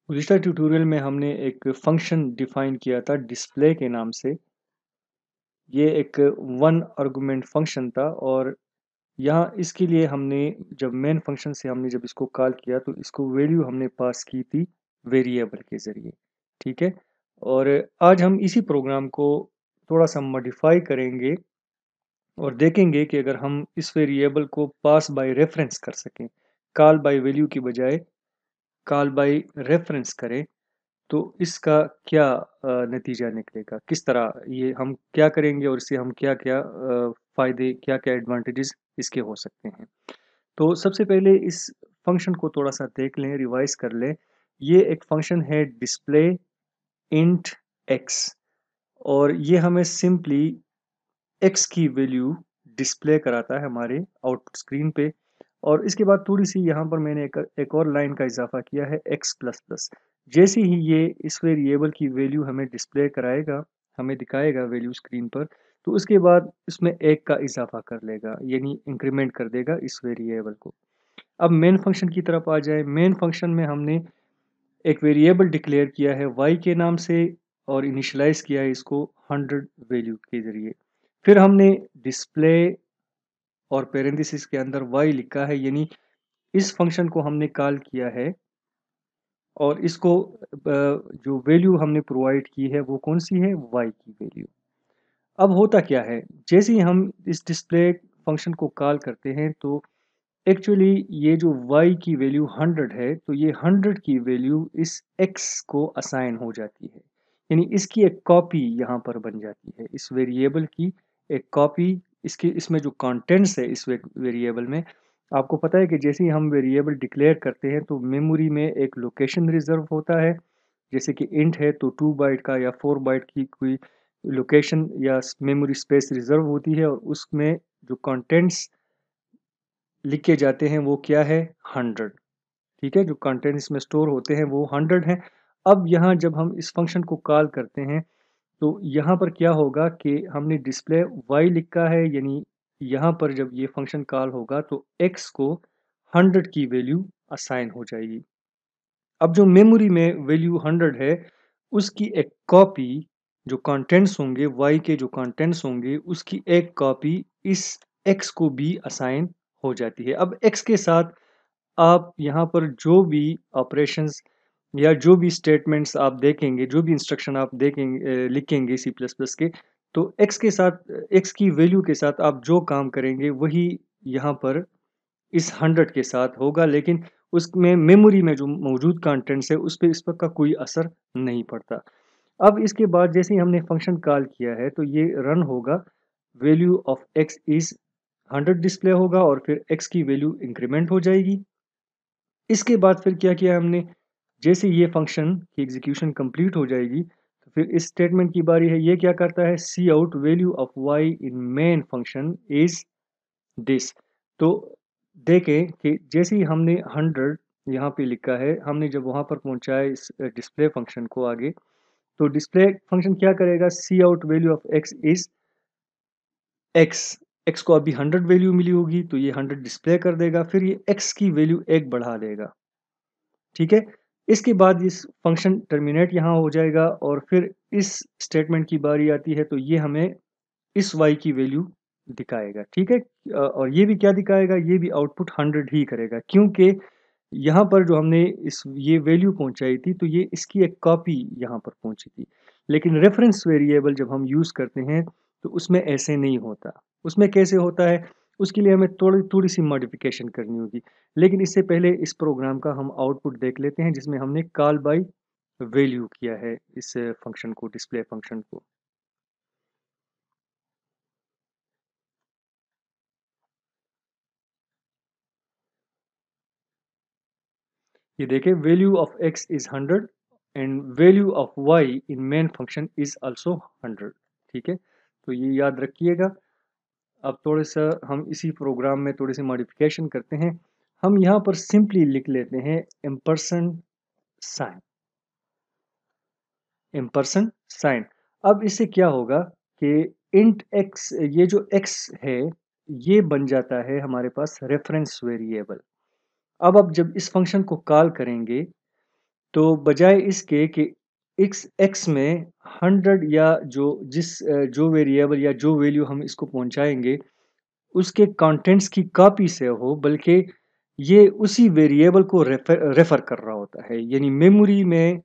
पिछले ट्यूटोरियल में हमने एक फंक्शन डिफाइन किया था डिस्प्ले के नाम से। ये एक वन आर्गुमेंट फंक्शन था और यहाँ इसके लिए हमने जब मेन फंक्शन से हमने जब इसको कॉल किया तो इसको वैल्यू हमने पास की थी वेरिएबल के ज़रिए। ठीक है। और आज हम इसी प्रोग्राम को थोड़ा सा मॉडिफाई करेंगे और देखेंगे कि अगर हम इस वेरिएबल को पास बाय रेफरेंस कर सकें, कॉल बाय वैल्यू की बजाय कॉल बाय रेफरेंस करें, तो इसका क्या नतीजा निकलेगा, किस तरह ये हम क्या करेंगे और इससे हम क्या-क्या फ़ायदे, क्या-क्या एडवांटेजेस इसके हो सकते हैं। तो सबसे पहले इस फंक्शन को थोड़ा-सा देख लें, रिवाइज़ कर लें। ये एक फंक्शन है डिस्प्ले इंट एक्स और ये हमें सिंपली एक्स की वैल्यू डिस्प्ले कराता है हमारे आउटपुट स्क्रीन पे। और इसके बाद थोड़ी-सी यहाँ पर मैंने एक और लाइन का इज़ाफ़ा किया है एक्स प्लस प्लस। जैसे ही ये इस वेरिएबल की वैल्यू हमें डिस्प्ले कराएगा, हमें दिखाएगा वैल्यू स्क्रीन पर, तो उसके बाद इसमें 1 का इज़ाफ़ा कर लेगा, यानी इंक्रीमेंट कर देगा इस वेरिएबल को। अब मेन फंक्शन की तरफ आ जाएँ। मेन फंक्शन में हमने एक वेरिएबल डिक्लेयर किया है y के नाम से और इनिशियलाइज़ किया है इसको 100 वैल्यू के ज़रिए। फिर हमने डिस्प्ले और पैरेंथेसिस के अंदर y लिखा है, यानी इस फंक्शन को हमने कॉल किया है और इसको जो वैल्यू हमने प्रोवाइड की है वो कौन-सी है? y की वैल्यू। अब होता क्या है, जैसे ही हम इस डिस्प्ले फंक्शन को कॉल करते हैं तो एक्चुअली ये जो y की वैल्यू 100 है, तो ये 100 की वैल्यू इस x को असाइन हो जाती है। यानी इसकी एक कॉपी यहाँ पर बन जाती है। इस वेरिएबल की एक कॉपी, इसकी इसमें जो कंटेंट्स है इस वेरिएबल में, आपको पता है कि जैसे ही हम वेरिएबल डिक्लेयर करते हैं तो मेमोरी में एक लोकेशन रिज़र्व होता है। जैसे कि इंट है तो 2 बाइट का या 4 बाइट की कोई लोकेशन या मेमोरी स्पेस रिज़र्व होती है और उसमें जो कंटेंट्स लिखे जाते हैं वो क्या है? 100। ठीक है, जो कंटेंट इसमें स्टोर होते हैं वो 100 हैं। अब यहाँ जब हम इस फंक्शन को कॉल करते हैं तो यहाँ पर क्या होगा कि हमने डिस्प्ले y लिखा है, यानी यहाँ पर जब ये फंक्शन कॉल होगा तो x को 100 की वैल्यू असाइन हो जाएगी। अब जो मेमोरी में वैल्यू 100 है उसकी एक कॉपी, जो कंटेंट्स होंगे y के जो कंटेंट्स होंगे उसकी एक कॉपी इस x को भी असाइन हो जाती है। अब x के साथ आप यहाँ पर जो भी ऑपरेशंस या जो भी स्टेटमेंट्स आप देखेंगे, जो भी इंस्ट्रक्शन आप देखेंगे लिखेंगे सी प्लस प्लस के, तो एक्स के साथ एक्स की वैल्यू के साथ आप जो काम करेंगे वही यहाँ पर इस 100 के साथ होगा, लेकिन उसमें मेमोरी में जो मौजूद कंटेंट्स है उस पे इस पर का कोई असर नहीं पड़ता। अब इसके बाद जैसे ही हमने फंक्शन कॉल किया है तो ये रन होगा, value of x is 100 display होगा और फिर एक्स की वैल्यू इंक्रीमेंट हो जाएगी। इसके बाद फिर क्या किया हमने, जैसे ये फंक्शन की एग्जीक्यूशन कंप्लीट हो जाएगी तो फिर इस स्टेटमेंट की बारी है। ये क्या करता है? Cout value of y in main function is this. तो देखें कि जैसे ही हमने 100 यहाँ पे लिखा है, हमने जब वहाँ पर पहुँचाया इस डिस्प्ले फंक्शन को आगे, तो डिस्प्ले फंक्शन क्या करेगा? Cout value of x is x. X को अभी 100 वैल्यू मिली होगी तो ये 100 डिस्प्ले कर देगा, फिर ये एक्स की वैल्यू 1 बढ़ा देगा। ठीक है? इसके बाद इस फंक्शन टर्मिनेट यहाँ हो जाएगा और फिर इस स्टेटमेंट की बारी आती है तो ये हमें इस y की वैल्यू दिखाएगा। ठीक है? और ये भी क्या दिखाएगा? ये भी आउटपुट 100 ही करेगा, क्योंकि यहाँ पर जो हमने इस ये वैल्यू पहुँचाई थी तो ये इसकी एक कॉपी यहाँ पर पहुँची थी। लेकिन रेफरेंस वेरिएबल जब हम यूज़ करते हैं तो उसमें ऐसे नहीं होता। उसमें कैसे होता है? उसके लिए हमें थोड़ी-सी मॉडिफ़िकेशन करनी होगी। लेकिन इससे पहले इस प्रोग्राम का हम आउटपुट देख लेते हैं जिसमें हमने कॉल बाय वैल्यू किया है इस फंक्शन को, डिस्प्ले फंक्शन को। ये देखिए, value of x is 100 and value of y in main function is also 100। ठीक है, तो ये याद रखिएगा। अब थोड़ा सा हम इसी प्रोग्राम में थोड़ी सी मॉडिफिकेशन करते हैं। हम यहाँ पर सिंपली लिख लेते हैं एम्परसेंड साइन, एम्परसेंड साइन। अब इससे क्या होगा कि इंट x, ये जो x है ये बन जाता है हमारे पास रेफरेंस वेरिएबल। अब जब इस फंक्शन को कॉल करेंगे तो बजाय इसके कि x में 100 या जो वेरिएबल या जो वैल्यू हम इसको पहुंचाएंगे उसके कंटेंट्स की कॉपी से हो, बल्कि ये उसी वेरिएबल को रेफर कर रहा होता है। यानी मेमोरी में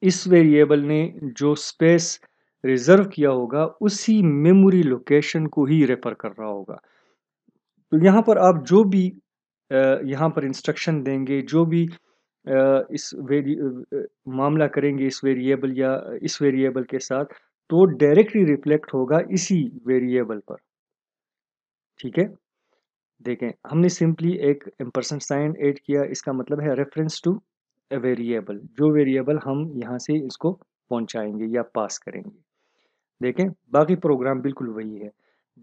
इस वेरिएबल ने जो स्पेस रिजर्व किया होगा उसी मेमोरी लोकेशन को ही रेफर कर रहा होगा। तो यहाँ पर आप जो भी यहाँ पर इंस्ट्रक्शन देंगे, जो भी मामला करेंगे इस वेरिएबल या इस वेरिएबल के साथ, तो डायरेक्टली रिफ्लेक्ट होगा इसी वेरिएबल पर। ठीक है, देखें हमने सिंपली एक एम्परसेंड साइन ऐड किया, इसका मतलब है रेफरेंस टू ए वेरिएबल, जो वेरिएबल हम यहाँ से इसको पहुंचाएंगे या पास करेंगे। देखें बाकी प्रोग्राम बिल्कुल वही है।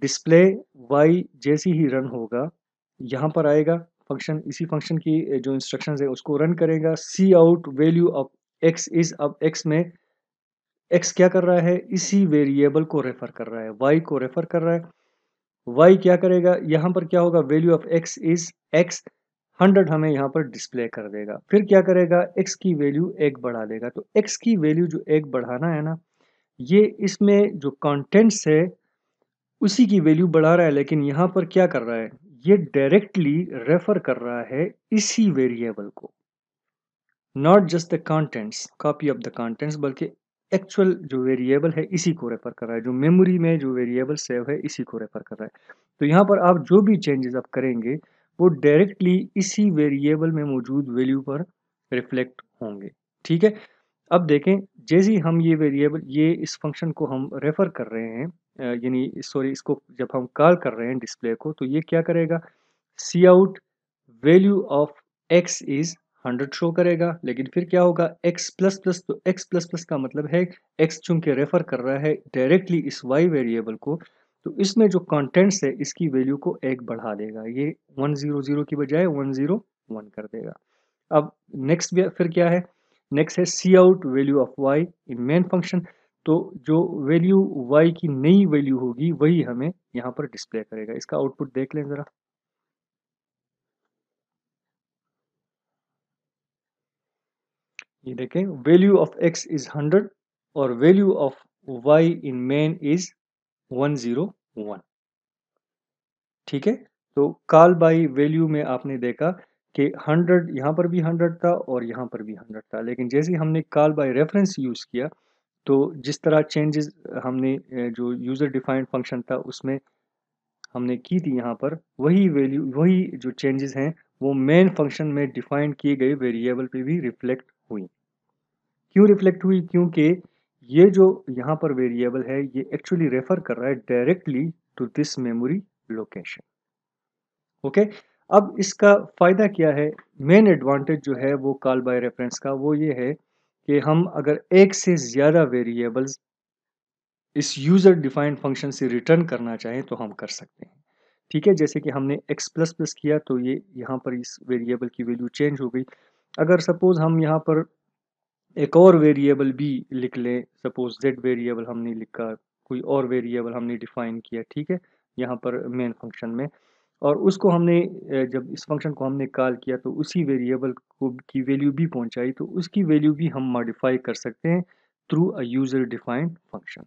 डिस्प्ले y जैसी ही रन होगा, यहाँ पर आएगा फंक्शन, इसी फंक्शन की जो इंस्ट्रक्शंस है उसको रन करेगा। Cout value of x is, अब x में x क्या कर रहा है, इसी वेरिएबल को रेफर कर रहा है, y को रेफर कर रहा है। y क्या करेगा, यहाँ पर क्या होगा, value of x is x, 100 हमें यहाँ पर डिस्प्ले कर देगा। फिर क्या करेगा, x की वैल्यू 1 बढ़ा देगा। तो x की वैल्यू जो 1 बढ़ाना है ना, ये इसमें जो कंटेंट्स है उसी की वैल्यू बढ़ा रहा है, लेकिन यहाँ पर क्या कर रहा है, ये डायरेक्टली रेफर कर रहा है इसी वेरिएबल को, not just the contents, copy of the contents, बल्कि एक्चुअल जो वेरिएबल है इसी को रेफर कर रहा है, जो मेमोरी में जो वेरिएबल सेव है इसी को रेफर कर रहा है। तो यहाँ पर आप जो भी चेंजेस आप करेंगे वो डायरेक्टली इसी वेरिएबल में मौजूद वैल्यू पर रिफ्लेक्ट होंगे। ठीक है, अब देखें जैसे ही हम ये वेरिएबल, ये इस फंक्शन को हम रेफर कर रहे हैं, यानी सॉरी इसको जब हम कॉल कर रहे हैं डिस्प्ले को, तो ये क्या करेगा, cout value of x is 100 show करेगा। लेकिन फिर क्या होगा, x प्लस प्लस, तो x प्लस प्लस का मतलब है x चूंकि रेफर कर रहा है डायरेक्टली इस y वेरिएबल को, तो इसमें जो कंटेंट्स है इसकी वैल्यू को 1 बढ़ा देगा, ये 100 की बजाय 101 कर देगा। अब नेक्स्ट फिर क्या है, नेक्स्ट है cout value of y in main function. तो जो वैल्यू y की नई वैल्यू होगी वही हमें यहाँ पर डिस्प्ले करेगा। इसका आउटपुट देख लें जरा। ये देखें वैल्यू ऑफ x इज 100 और value of y in main is 101। ठीक है, तो कॉल बाई वैल्यू में आपने देखा कि 100 यहाँ पर भी 100 था और यहाँ पर भी 100 था, लेकिन जैसे ही हमने कॉल बाई रेफरेंस यूज किया तो जिस तरह चेंजेस हमने जो यूजर डिफाइंड फंक्शन था उसमें हमने की थी, यहाँ पर वही वैल्यू, वही जो चेंजेस हैं वो मेन फंक्शन में डिफाइन किए गए वेरिएबल पे भी रिफ्लेक्ट हुई। क्यों रिफ्लेक्ट हुई, क्योंकि ये जो यहाँ पर वेरिएबल है ये एक्चुअली रेफर कर रहा है directly to this memory location. Okay, अब इसका फायदा क्या है, मेन एडवांटेज जो है वो कॉल बाय रेफरेंस का वो ये है कि हम अगर एक से ज्यादा वेरिएबल्स इस यूजर डिफाइंड फंक्शन से रिटर्न करना चाहें तो हम कर सकते हैं। ठीक है, जैसे कि हमने x प्लस प्लस किया तो ये यहाँ पर इस वेरिएबल की वैल्यू चेंज हो गई। अगर सपोज हम यहाँ पर एक और वेरिएबल भी लिख लें, सपोज z वेरिएबल हमने लिखा, कोई और वेरिएबल हमने डिफाइन किया, ठीक है, यहाँ पर मेन फंक्शन में, और उसको हमने जब इस फंक्शन को हमने कॉल किया तो उसी वेरिएबल को की वैल्यू भी पहुंचाई, तो उसकी वैल्यू भी हम मॉडिफाई कर सकते हैं through a user defined function.